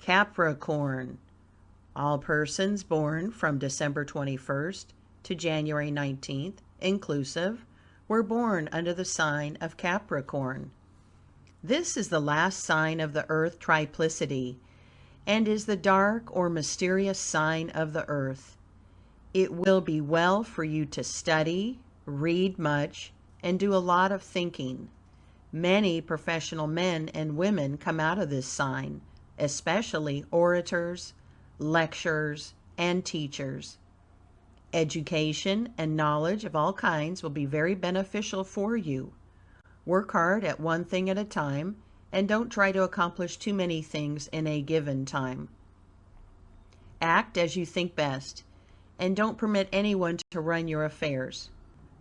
Capricorn. All persons born from December 21st to January 19th, inclusive, were born under the sign of Capricorn. This is the last sign of the Earth triplicity, and is the dark or mysterious sign of the Earth. It will be well for you to study, read much, and do a lot of thinking. Many professional men and women come out of this sign, especially orators, lecturers, and teachers. Education and knowledge of all kinds will be very beneficial for you. Work hard at one thing at a time, and don't try to accomplish too many things in a given time. Act as you think best, and don't permit anyone to run your affairs.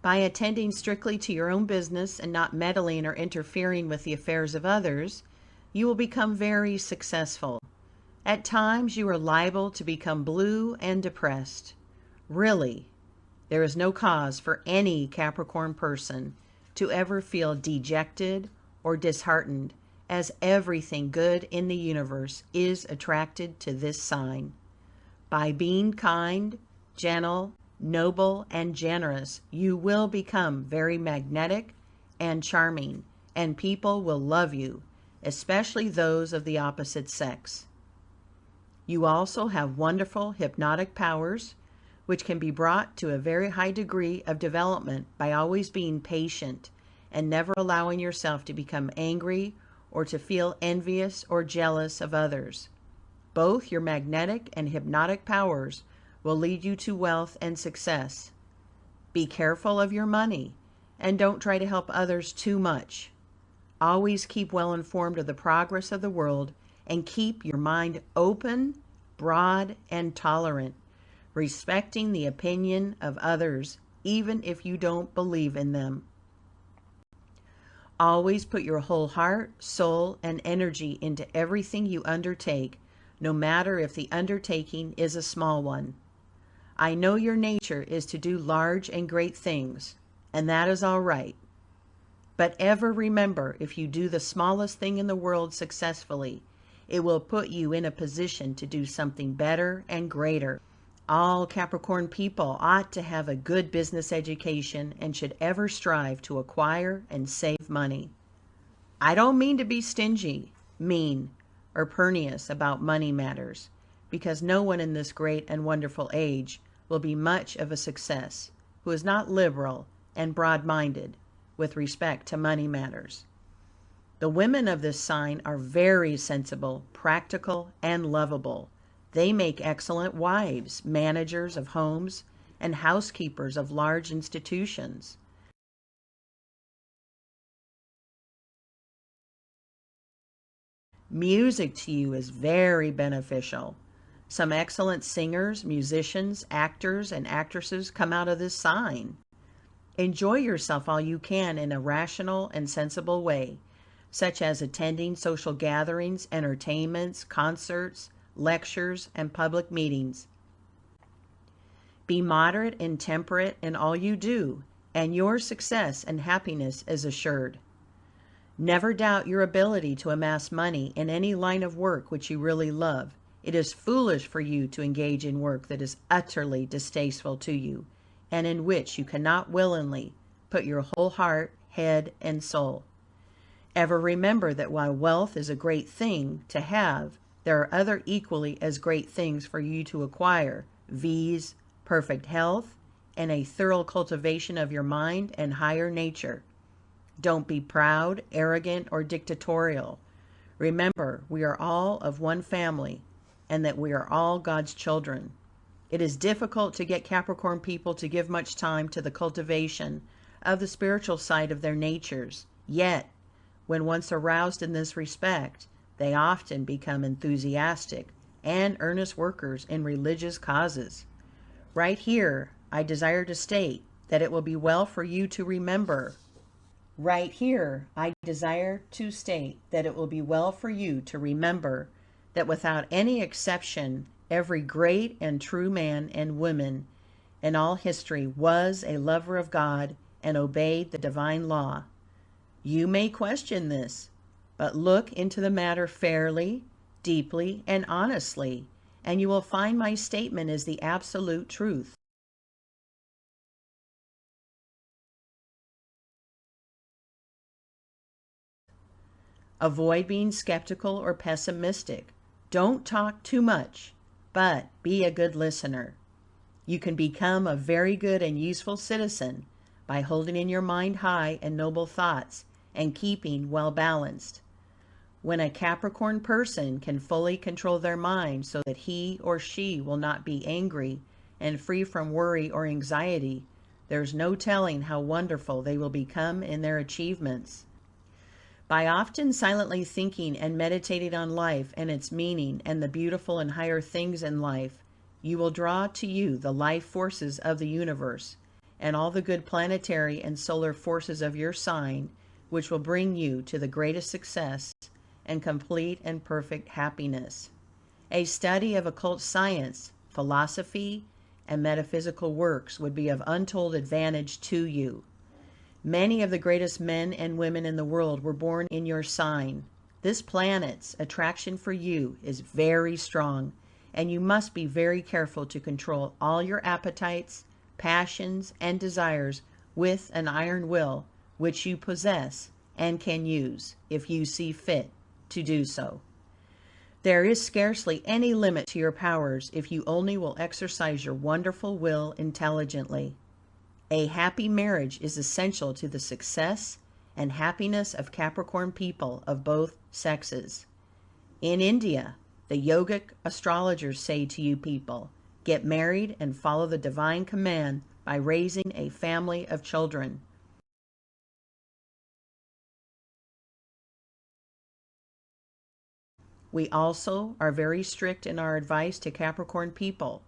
By attending strictly to your own business and not meddling or interfering with the affairs of others, you will become very successful. At times you are liable to become blue and depressed. Really, there is no cause for any Capricorn person to ever feel dejected or disheartened, as everything good in the universe is attracted to this sign. By being kind, gentle, noble, and generous, you will become very magnetic and charming, and people will love you, especially those of the opposite sex. You also have wonderful hypnotic powers, which can be brought to a very high degree of development by always being patient and never allowing yourself to become angry or to feel envious or jealous of others. Both your magnetic and hypnotic powers will lead you to wealth and success. Be careful of your money, and don't try to help others too much. Always keep well informed of the progress of the world, and keep your mind open, broad, and tolerant, respecting the opinion of others, even if you don't believe in them. Always put your whole heart, soul, and energy into everything you undertake, no matter if the undertaking is a small one. I know your nature is to do large and great things, and that is all right. But ever remember, if you do the smallest thing in the world successfully, it will put you in a position to do something better and greater. All Capricorn people ought to have a good business education and should ever strive to acquire and save money. I don't mean to be stingy, mean, or pernicious about money matters, because no one in this great and wonderful age will be much of a success who is not liberal and broad-minded with respect to money matters. The women of this sign are very sensible, practical, and lovable. They make excellent wives, managers of homes, and housekeepers of large institutions. Music to you is very beneficial. Some excellent singers, musicians, actors, and actresses come out of this sign. Enjoy yourself all you can in a rational and sensible way, such as attending social gatherings, entertainments, concerts, lectures, and public meetings. Be moderate and temperate in all you do, and your success and happiness is assured. Never doubt your ability to amass money in any line of work which you really love. It is foolish for you to engage in work that is utterly distasteful to you, and in which you cannot willingly put your whole heart, head, and soul. Ever remember that while wealth is a great thing to have, there are other equally as great things for you to acquire, viz., perfect health and a thorough cultivation of your mind and higher nature. Don't be proud, arrogant, or dictatorial. Remember, we are all of one family, and that we are all God's children. It is difficult to get Capricorn people to give much time to the cultivation of the spiritual side of their natures. Yet, when once aroused in this respect, they often become enthusiastic and earnest workers in religious causes. Right here, I desire to state that it will be well for you to remember. Right here, I desire to state that it will be well for you to remember that without any exception, every great and true man and woman in all history was a lover of God and obeyed the divine law. You may question this, but look into the matter fairly deeply, and honestly, and you will find my statement is the absolute truth. Avoid being skeptical or pessimistic. Don't talk too much, but be a good listener. You can become a very good and useful citizen by holding in your mind high and noble thoughts and keeping well balanced. When a Capricorn person can fully control their mind so that he or she will not be angry and free from worry or anxiety, there's no telling how wonderful they will become in their achievements. By often silently thinking and meditating on life and its meaning and the beautiful and higher things in life, you will draw to you the life forces of the universe and all the good planetary and solar forces of your sign, which will bring you to the greatest success and complete and perfect happiness. A study of occult science, philosophy, and metaphysical works would be of untold advantage to you. Many of the greatest men and women in the world were born in your sign. This planet's attraction for you is very strong, and you must be very careful to control all your appetites, passions, and desires with an iron will, which you possess and can use, if you see fit to do so. There is scarcely any limit to your powers if you only will exercise your wonderful will intelligently. A happy marriage is essential to the success and happiness of Capricorn people of both sexes. In India, the yogic astrologers say to you people, get married and follow the divine command by raising a family of children. We also are very strict in our advice to Capricorn people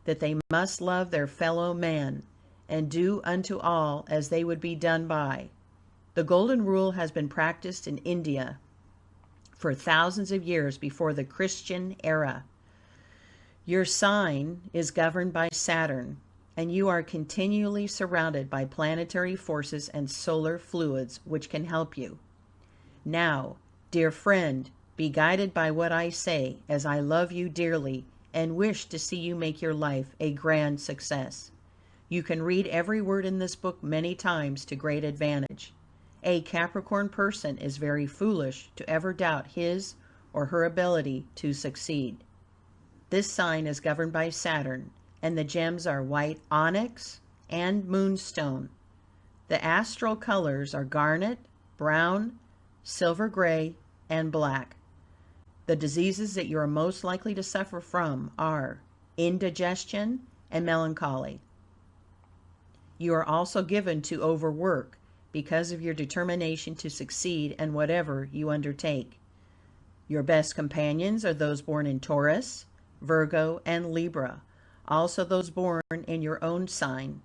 that they must love their fellow man and do unto all as they would be done by. The golden rule has been practiced in India for thousands of years before the Christian era. Your sign is governed by Saturn, and you are continually surrounded by planetary forces and solar fluids which can help you. Now, dear friend, be guided by what I say, as I love you dearly and wish to see you make your life a grand success. You can read every word in this book many times to great advantage. A Capricorn person is very foolish to ever doubt his or her ability to succeed. This sign is governed by Saturn, and the gems are white onyx and moonstone. The astral colors are garnet, brown, silver gray, and black. The diseases that you are most likely to suffer from are indigestion and melancholy. You are also given to overwork because of your determination to succeed in whatever you undertake. Your best companions are those born in Taurus, Virgo, and Libra, also those born in your own sign.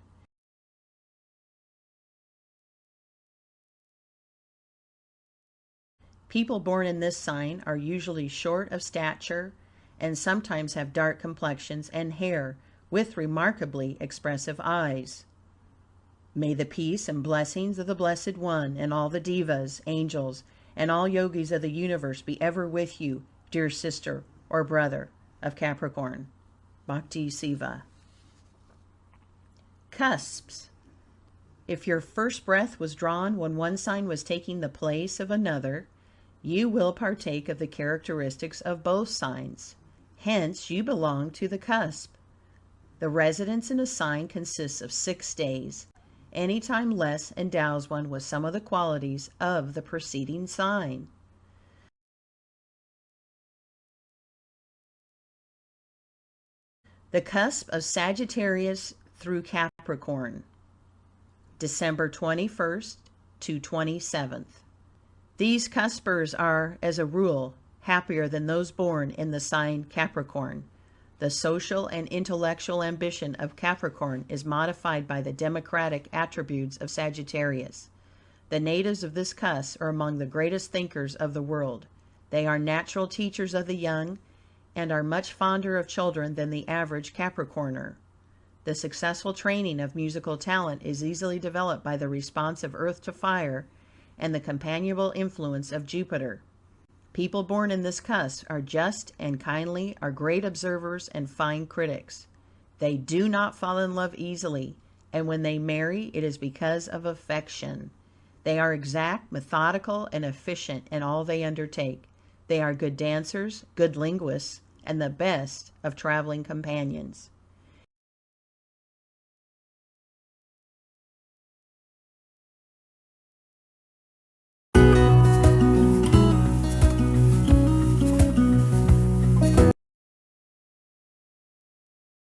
People born in this sign are usually short of stature and sometimes have dark complexions and hair with remarkably expressive eyes. May the peace and blessings of the Blessed One and all the devas, angels, and all yogis of the universe be ever with you, dear sister or brother of Capricorn. Bhakti Siva. Cusps. If your first breath was drawn when one sign was taking the place of another, you will partake of the characteristics of both signs. Hence, you belong to the cusp. The residence in a sign consists of 6 days. Any time less endows one with some of the qualities of the preceding sign. The cusp of Sagittarius through Capricorn, December 21st to 27th. These cuspers are, as a rule, happier than those born in the sign Capricorn. The social and intellectual ambition of Capricorn is modified by the democratic attributes of Sagittarius. The natives of this cusp are among the greatest thinkers of the world. They are natural teachers of the young and are much fonder of children than the average Capricorner. The successful training of musical talent is easily developed by the response of earth to fire and the companionable influence of Jupiter. People born in this cusp are just and kindly, are great observers and fine critics. They do not fall in love easily, and when they marry, it is because of affection. They are exact, methodical, and efficient in all they undertake. They are good dancers, good linguists, and the best of traveling companions.